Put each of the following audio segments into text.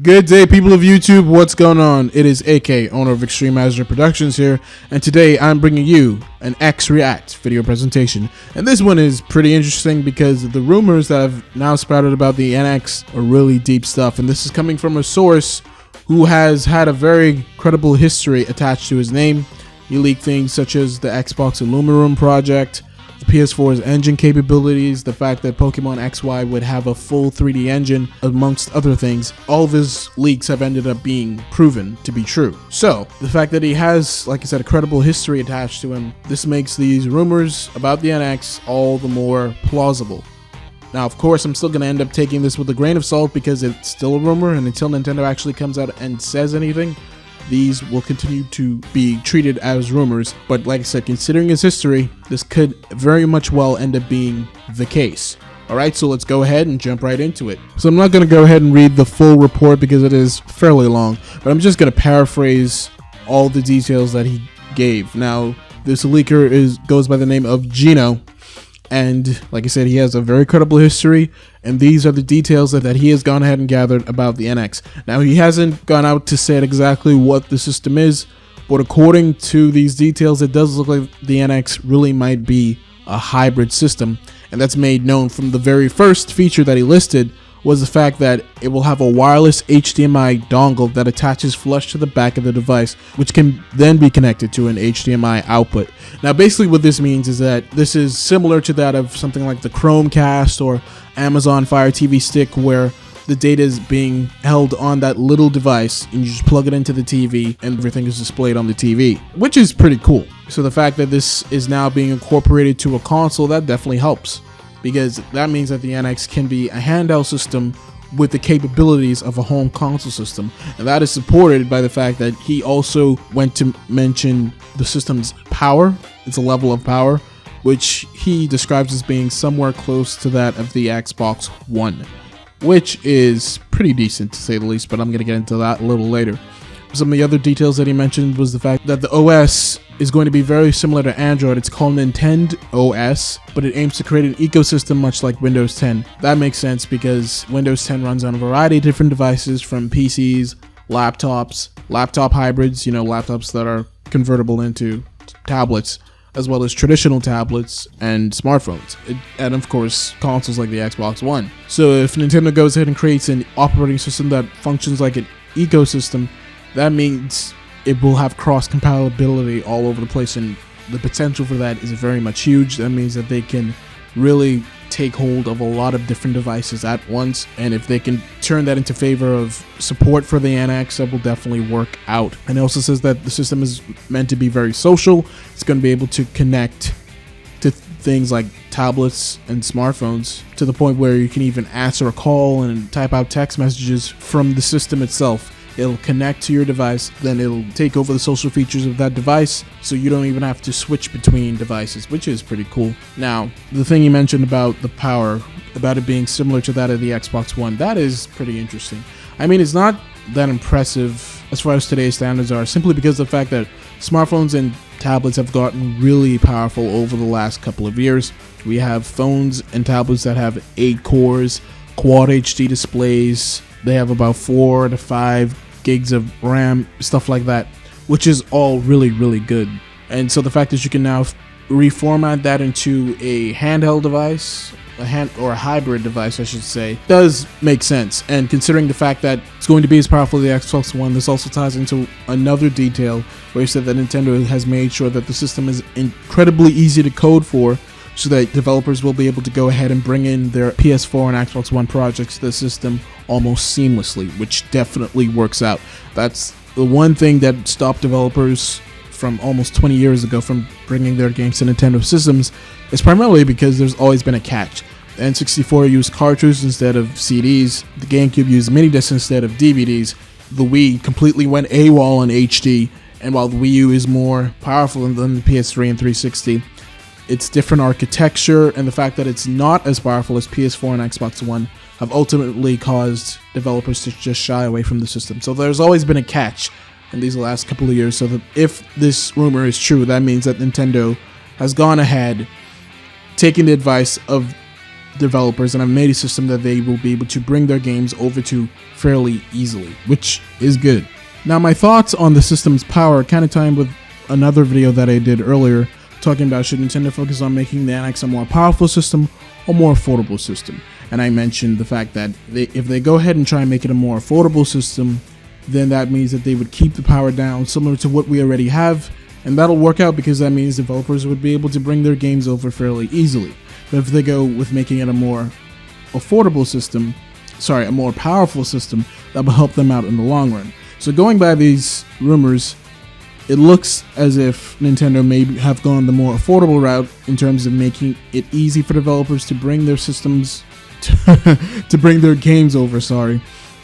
Good day, people of YouTube. What's going on? It is AK, owner of eXtremeAzure Productions here, and today I'm bringing you an X React video presentation. And this one is pretty interesting because the rumors that have now sprouted about the NX are really deep stuff, and this is coming from a source who has had a very credible history attached to his name. He leaked things such as the Xbox Illuminum project, the PS4's engine capabilities, the fact that Pokemon XY would have a full 3D engine, amongst other things. All of his leaks have ended up being proven to be true. So, the fact that he has, like I said, a credible history attached to him, this makes these rumors about the NX all the more plausible. Now, of course, I'm still going to end up taking this with a grain of salt because it's still a rumor, and until Nintendo actually comes out and says anything, these will continue to be treated as rumors. But like I said, considering his history, this could very much well end up being the case. Alright, so let's go ahead and jump right into it. So I'm not going to go ahead and read the full report because it is fairly long, but I'm just going to paraphrase all the details that he gave. Now, this leaker goes by the name of Geno, and like I said, he has a very credible history, and these are the details that he has gone ahead and gathered about the NX. Now, he hasn't gone out to say exactly what the system is, but according to these details, it does look like the NX really might be a hybrid system, and that's made known from the very first feature that he listed was the fact that it will have a wireless HDMI dongle that attaches flush to the back of the device, which can then be connected to an HDMI output. Now, basically what this means is that this is similar to that of something like the Chromecast or Amazon Fire TV Stick, where the data is being held on that little device and you just plug it into the TV and everything is displayed on the TV, which is pretty cool. So the fact that this is now being incorporated to a console, that definitely helps, because that means that the NX can be a handheld system with the capabilities of a home console system. And that is supported by the fact that he also went to mention the system's power. It's a level of power, which he describes as being somewhere close to that of the Xbox One, which is pretty decent to say the least, but I'm going to get into that a little later. Some of the other details that he mentioned was the fact that the OS is going to be very similar to Android. It's called Nintendo OS, but it aims to create an ecosystem much like Windows 10. That makes sense because Windows 10 runs on a variety of different devices, from PCs, laptops, laptop hybrids, laptops that are convertible into tablets, as well as traditional tablets and smartphones, and of course consoles like the Xbox One. So if Nintendo goes ahead and creates an operating system that functions like an ecosystem, that means it will have cross compatibility all over the place, and the potential for that is very much huge. That means that they can really take hold of a lot of different devices at once, and if they can turn that into favor of support for the NX, that will definitely work out. And it also says that the system is meant to be very social. It's going to be able to connect to things like tablets and smartphones, to the point where you can even answer a call and type out text messages from the system itself. It'll connect to your device, then it'll take over the social features of that device, so you don't even have to switch between devices, which is pretty cool. Now, the thing you mentioned about the power, about it being similar to that of the Xbox One, that is pretty interesting. I mean, it's not that impressive as far as today's standards are, simply because of the fact that smartphones and tablets have gotten really powerful over the last couple of years. We have phones and tablets that have 8 cores, quad HD displays. They have about 4 to 5 gigs of RAM, stuff like that, which is all really, really good. And so the fact that you can now reformat that into a handheld device, or a hybrid device, I should say, does make sense. And considering the fact that it's going to be as powerful as the Xbox One, this also ties into another detail where he said that Nintendo has made sure that the system is incredibly easy to code for, so that developers will be able to go ahead and bring in their PS4 and Xbox One projects to the system almost seamlessly, which definitely works out. That's the one thing that stopped developers from almost 20 years ago from bringing their games to Nintendo systems, is primarily because there's always been a catch. The N64 used cartridges instead of CDs, the GameCube used mini discs instead of DVDs, the Wii completely went AWOL on HD, and while the Wii U is more powerful than the PS3 and 360, its different architecture and the fact that it's not as powerful as PS4 and Xbox One have ultimately caused developers to just shy away from the system. So there's always been a catch in these last couple of years. So that if this rumor is true, that means that Nintendo has gone ahead, taking the advice of developers and have made a system that they will be able to bring their games over to fairly easily, which is good. Now, my thoughts on the system's power kind of tie in with another video that I did earlier, talking about should Nintendo focus on making the NX a more powerful system or more affordable system. And I mentioned the fact that if they go ahead and try and make it a more affordable system, then that means that they would keep the power down similar to what we already have, and that'll work out because that means developers would be able to bring their games over fairly easily. But if they go with making it a more affordable system, a more powerful system, that will help them out in the long run. So going by these rumors, it looks as if Nintendo may have gone the more affordable route in terms of making it easy for developers to bring their systems to bring their games over,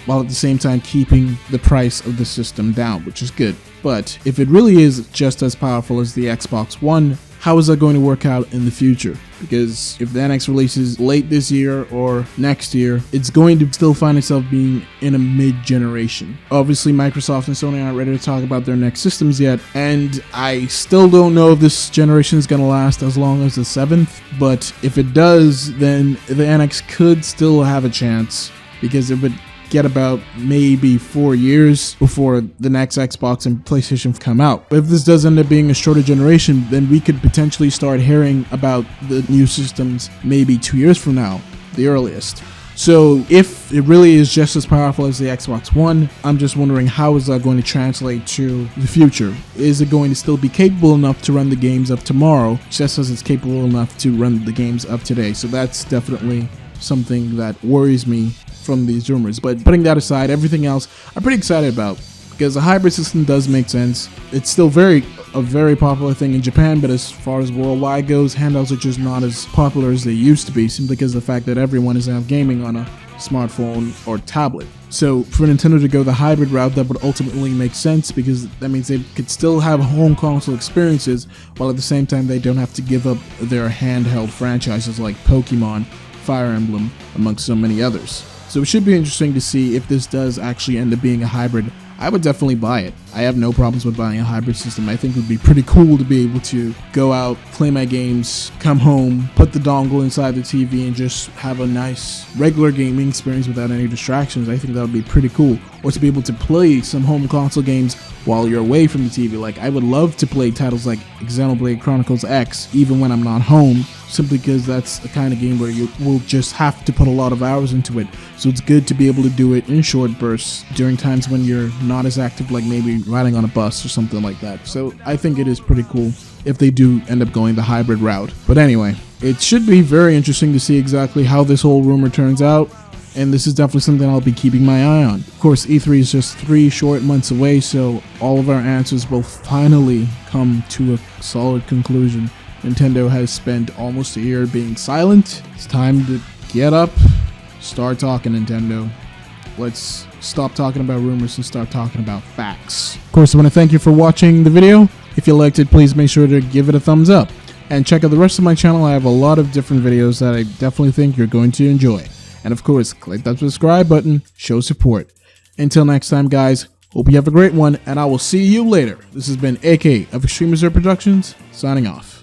while at the same time keeping the price of the system down, which is good. But if it really is just as powerful as the Xbox One, how is that going to work out in the future? Because if the NX releases late this year or next year, it's going to still find itself being in a mid-generation. Obviously, Microsoft and Sony aren't ready to talk about their next systems yet, and I still don't know if this generation is going to last as long as the 7th, but if it does, then the NX could still have a chance, because it would get about maybe 4 years before the next Xbox and PlayStation come out. But if this does end up being a shorter generation, then we could potentially start hearing about the new systems maybe 2 years from now, the earliest. So if it really is just as powerful as the Xbox One, I'm just wondering how is that going to translate to the future? Is it going to still be capable enough to run the games of tomorrow, just as it's capable enough to run the games of today? So that's definitely something that worries me from these rumors. But putting that aside, everything else I'm pretty excited about, because a hybrid system does make sense. It's still a very popular thing in Japan, but as far as worldwide goes, handhelds are just not as popular as they used to be, simply because of the fact that everyone is now gaming on a smartphone or tablet. So for Nintendo to go the hybrid route, that would ultimately make sense, because that means they could still have home console experiences while at the same time they don't have to give up their handheld franchises like Pokemon, Fire Emblem, amongst so many others. So it should be interesting to see if this does actually end up being a hybrid. I would definitely buy it. I have no problems with buying a hybrid system. I think it would be pretty cool to be able to go out, play my games, come home, put the dongle inside the TV, and just have a nice regular gaming experience without any distractions. I think that would be pretty cool. Or to be able to play some home console games while you're away from the TV. Like, I would love to play titles like Xenoblade Chronicles X even when I'm not home, simply because that's the kind of game where you will just have to put a lot of hours into it. So it's good to be able to do it in short bursts during times when you're not as active, like maybe riding on a bus or something like that. So I think it is pretty cool if they do end up going the hybrid route. But anyway, it should be very interesting to see exactly how this whole rumor turns out, and this is definitely something I'll be keeping my eye on. Of course, E3 is just 3 short months away, so all of our answers will finally come to a solid conclusion. Nintendo has spent almost a year being silent. It's time to get up, start talking, Nintendo. Let's stop talking about rumors and start talking about facts. Of course, I want to thank you for watching the video. If you liked it, please make sure to give it a thumbs up. And check out the rest of my channel. I have a lot of different videos that I definitely think you're going to enjoy. And of course, click that subscribe button, show support. Until next time, guys, hope you have a great one, and I will see you later. This has been AK of eXtremeAzure Productions, signing off.